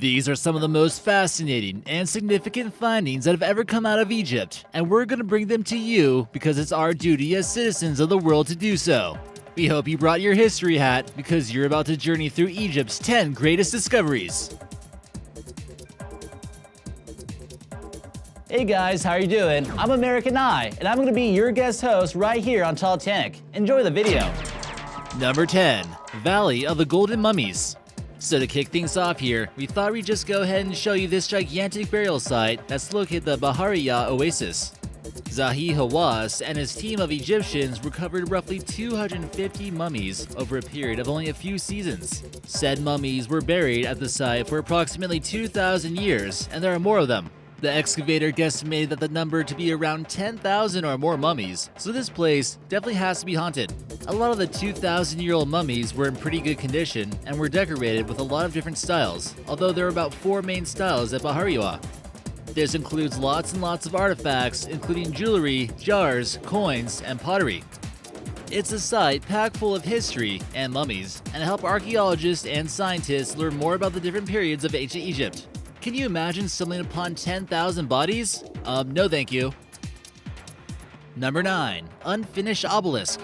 These are some of the most fascinating and significant findings that have ever come out of Egypt, and we're going to bring them to you because it's our duty as citizens of the world to do so. We hope you brought your history hat because you're about to journey through Egypt's 10 greatest discoveries. Hey guys, how are you doing? I'm American Eye, and I'm going to be your guest host right here on Titanic. Enjoy the video. Number 10. Valley of the Golden Mummies. So to kick things off here, we thought we'd just go ahead and show you this gigantic burial site that's located at the Bahariya Oasis. Zahi Hawass and his team of Egyptians recovered roughly 250 mummies over a period of only a few seasons. Said mummies were buried at the site for approximately 2,000 years, and there are more of them. The excavator guesstimated that the number to be around 10,000 or more mummies, so this place definitely has to be haunted. A lot of the 2,000-year-old mummies were in pretty good condition and were decorated with a lot of different styles, although there are about 4 main styles at Bahariya. This includes lots and lots of artifacts, including jewelry, jars, coins, and pottery. It's a site packed full of history and mummies, and help archaeologists and scientists learn more about the different periods of ancient Egypt. Can you imagine stumbling upon 10,000 bodies? No thank you. Number 9. Unfinished obelisk.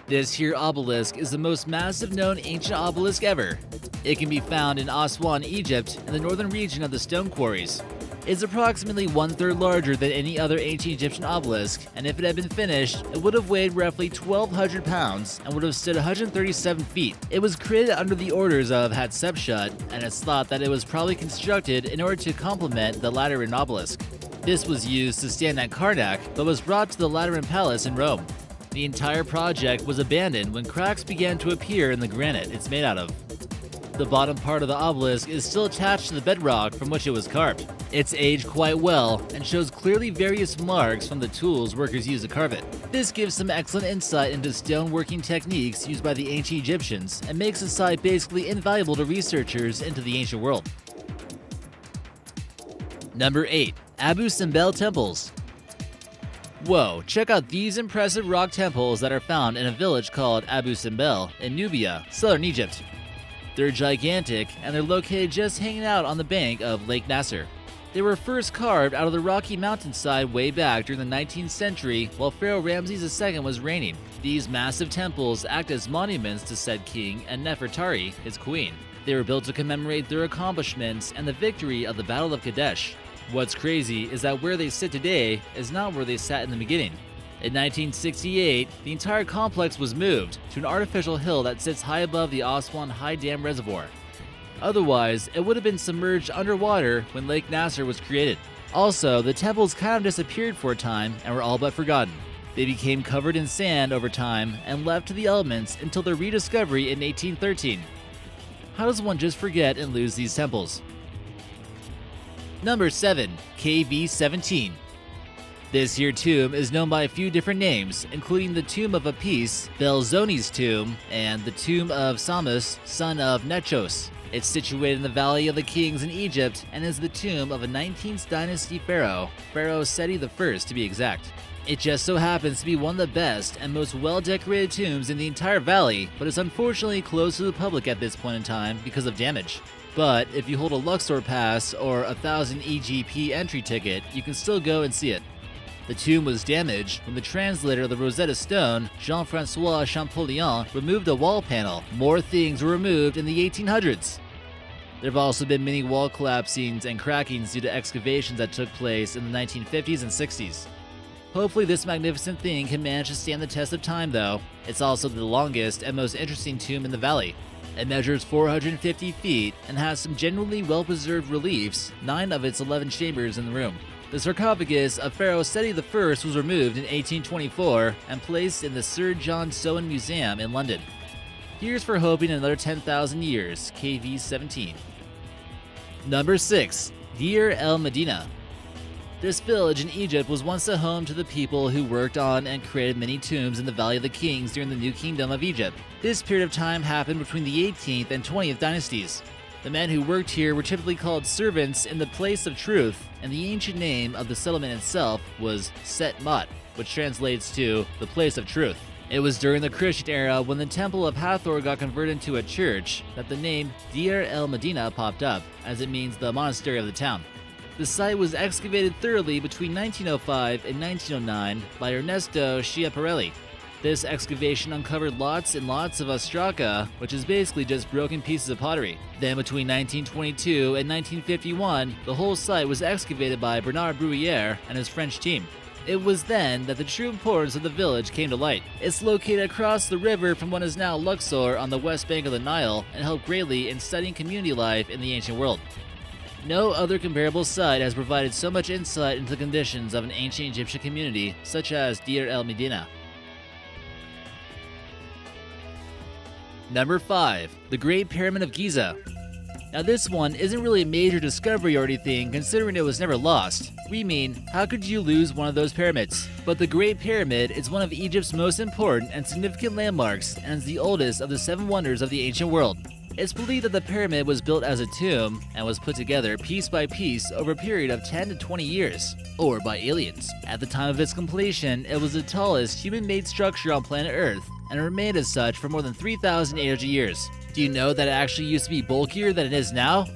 This here obelisk is the most massive known ancient obelisk ever. It can be found in Aswan, Egypt, in the northern region of the stone quarries. It's approximately 1/3 larger than any other ancient Egyptian obelisk, and if it had been finished, it would have weighed roughly 1,200 pounds and would have stood 137 feet. It was created under the orders of Hatshepsut, and it's thought that it was probably constructed in order to complement the Lateran obelisk. This was used to stand at Karnak, but was brought to the Lateran Palace in Rome. The entire project was abandoned when cracks began to appear in the granite it's made out of. The bottom part of the obelisk is still attached to the bedrock from which it was carved. It's aged quite well and shows clearly various marks from the tools workers used to carve it. This gives some excellent insight into stoneworking techniques used by the ancient Egyptians and makes the site basically invaluable to researchers into the ancient world. Number 8. Abu Simbel Temples. Whoa, check out these impressive rock temples that are found in a village called Abu Simbel in Nubia, southern Egypt. They're gigantic, and they're located just hanging out on the bank of Lake Nasser. They were first carved out of the rocky mountainside way back during the 19th century while Pharaoh Ramses II was reigning. These massive temples act as monuments to said king and Nefertari, his queen. They were built to commemorate their accomplishments and the victory of the Battle of Kadesh. What's crazy is that where they sit today is not where they sat in the beginning. In 1968, the entire complex was moved to an artificial hill that sits high above the Aswan High Dam Reservoir. Otherwise, it would have been submerged underwater when Lake Nasser was created. Also, the temples kind of disappeared for a time and were all but forgotten. They became covered in sand over time and left to the elements until their rediscovery in 1813. How does one just forget and lose these temples? Number 7. KV-17. This here tomb is known by a few different names, including the Tomb of Apis, Belzoni's tomb, and the Tomb of Samus, son of Nechos. It's situated in the Valley of the Kings in Egypt and is the tomb of a 19th dynasty pharaoh, Pharaoh Seti I to be exact. It just so happens to be one of the best and most well-decorated tombs in the entire valley, but is unfortunately closed to the public at this point in time because of damage. But if you hold a Luxor pass or a 1,000 EGP entry ticket, you can still go and see it. The tomb was damaged when the translator of the Rosetta Stone, Jean-François Champollion, removed a wall panel. More things were removed in the 1800s. There have also been many wall collapsings and crackings due to excavations that took place in the 1950s and 60s. Hopefully this magnificent thing can manage to stand the test of time though. It's also the longest and most interesting tomb in the valley. It measures 450 feet and has some genuinely well-preserved reliefs, 9 of its 11 chambers in the room. The sarcophagus of Pharaoh Seti I was removed in 1824 and placed in the Sir John Soane Museum in London. Here's for hoping another 10,000 years, KV-17. Number 6. Deir el Medina. This village in Egypt was once the home to the people who worked on and created many tombs in the Valley of the Kings during the New Kingdom of Egypt. This period of time happened between the 18th and 20th dynasties. The men who worked here were typically called servants in the place of truth, and the ancient name of the settlement itself was Set Mot, which translates to the place of truth. It was during the Christian era, when the Temple of Hathor got converted into a church, that the name Deir el-Medina popped up, as it means the monastery of the town. The site was excavated thoroughly between 1905 and 1909 by Ernesto Schiaparelli. This excavation uncovered lots and lots of ostraca, which is basically just broken pieces of pottery. Then between 1922 and 1951, the whole site was excavated by Bernard Bruyère and his French team. It was then that the true importance of the village came to light. It's located across the river from what is now Luxor on the west bank of the Nile and helped greatly in studying community life in the ancient world. No other comparable site has provided so much insight into the conditions of an ancient Egyptian community such as Deir el-Medina. Number 5. The Great Pyramid of Giza. Now this one isn't really a major discovery or anything, considering it was never lost. We mean, how could you lose one of those pyramids? But the Great Pyramid is one of Egypt's most important and significant landmarks, and is the oldest of the 7 wonders of the ancient world. It's believed that the pyramid was built as a tomb and was put together piece by piece over a period of 10 to 20 years, or by aliens. At the time of its completion, it was the tallest human-made structure on planet Earth, and remained as such for more than 3,800 years. Do you know that it actually used to be bulkier than it is now?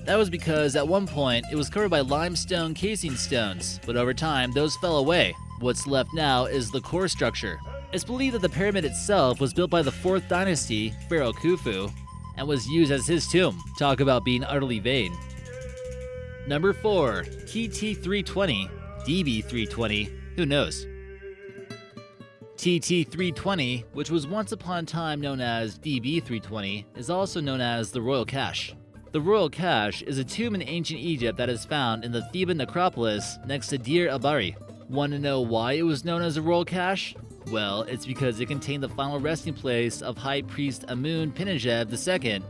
That was because at one point it was covered by limestone casing stones, but over time those fell away. What's left now is the core structure. It's believed that the pyramid itself was built by the 4th dynasty, Pharaoh Khufu, and was used as his tomb. Talk about being utterly vain. Number 4. TT320, DB320, who knows? TT320, which was once upon a time known as DB320, is also known as the Royal Cache. The Royal Cache is a tomb in ancient Egypt that is found in the Theban necropolis next to Deir el-Bahari. Want to know why it was known as the Royal Cache? Well, it's because it contained the final resting place of High Priest Amun Pinejeb II.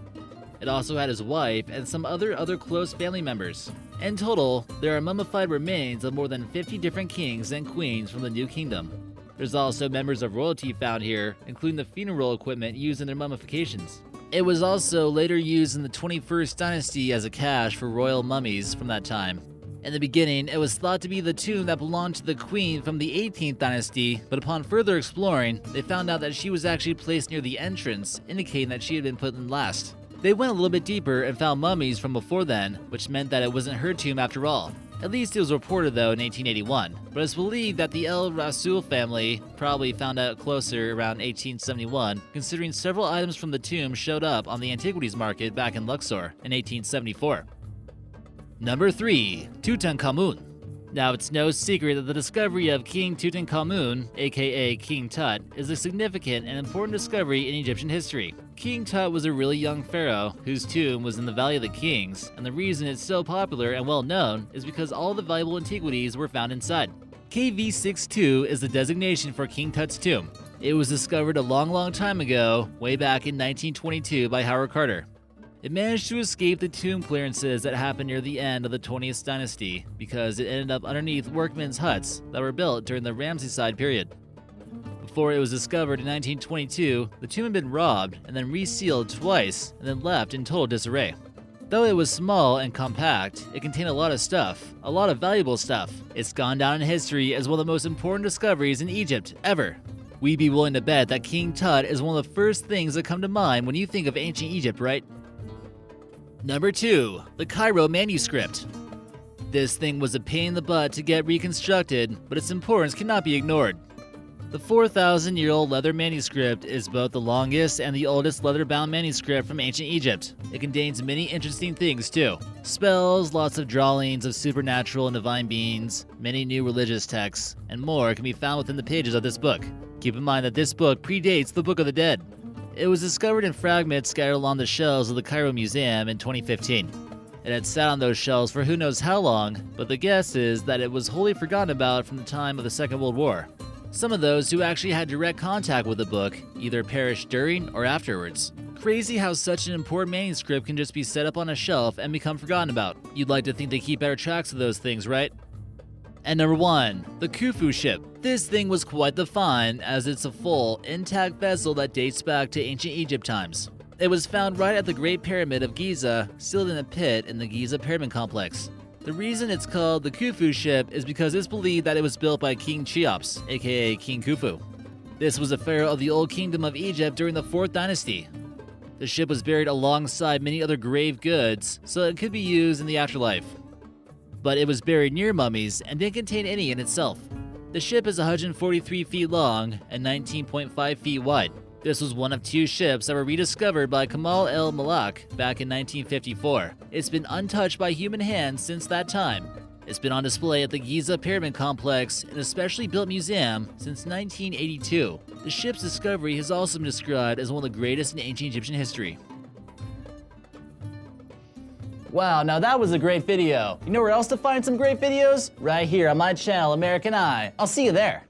It also had his wife and some other close family members. In total, there are mummified remains of more than 50 different kings and queens from the New Kingdom. There's also members of royalty found here, including the funeral equipment used in their mummifications. It was also later used in the 21st dynasty as a cache for royal mummies from that time. In the beginning, it was thought to be the tomb that belonged to the queen from the 18th dynasty, but upon further exploring, they found out that she was actually placed near the entrance, indicating that she had been put in last. They went a little bit deeper and found mummies from before then, which meant that it wasn't her tomb after all. At least it was reported though in 1881, but it's believed that the El Rasul family probably found out closer around 1871, considering several items from the tomb showed up on the antiquities market back in Luxor in 1874. Number 3. Tutankhamun. Now, it's no secret that the discovery of King Tutankhamun, aka King Tut, is a significant and important discovery in Egyptian history. King Tut was a really young pharaoh whose tomb was in the Valley of the Kings, and the reason it's so popular and well known is because all the valuable antiquities were found inside. KV62 is the designation for King Tut's tomb. It was discovered a long time ago, way back in 1922 by Howard Carter. It managed to escape the tomb clearances that happened near the end of the 20th dynasty because it ended up underneath workmen's huts that were built during the Ramesside period. Before it was discovered in 1922, the tomb had been robbed and then resealed twice and then left in total disarray. Though it was small and compact, it contained a lot of stuff, a lot of valuable stuff. It's gone down in history as one of the most important discoveries in Egypt ever. We'd be willing to bet that King Tut is one of the first things that come to mind when you think of ancient Egypt, right? Number 2. The Cairo Manuscript. This thing was a pain in the butt to get reconstructed, but its importance cannot be ignored. The 4,000-year-old leather manuscript is both the longest and the oldest leather-bound manuscript from ancient Egypt. It contains many interesting things too. Spells, lots of drawings of supernatural and divine beings, many new religious texts, and more can be found within the pages of this book. Keep in mind that this book predates the Book of the Dead. It was discovered in fragments scattered along the shelves of the Cairo Museum in 2015. It had sat on those shelves for who knows how long, but the guess is that it was wholly forgotten about from the time of the Second World War. Some of those who actually had direct contact with the book either perished during or afterwards. Crazy how such an important manuscript can just be set up on a shelf and become forgotten about. You'd like to think they keep better tracks of those things, right? And number 1, the Khufu Ship. This thing was quite the find, as it's a full, intact vessel that dates back to ancient Egypt times. It was found right at the Great Pyramid of Giza, sealed in a pit in the Giza Pyramid Complex. The reason it's called the Khufu Ship is because it's believed that it was built by King Cheops, aka King Khufu. This was a pharaoh of the Old Kingdom of Egypt during the 4th dynasty. The ship was buried alongside many other grave goods, so it could be used in the afterlife. But it was buried near mummies and didn't contain any in itself. The ship is 143 feet long and 19.5 feet wide. This was one of 2 ships that were rediscovered by Kamal el-Malak back in 1954. It's been untouched by human hands since that time. It's been on display at the Giza Pyramid Complex, an especially built museum, since 1982. The ship's discovery has also been described as one of the greatest in ancient Egyptian history. Wow, now that was a great video. You know where else to find some great videos? Right here on my channel, American Eye. I'll see you there.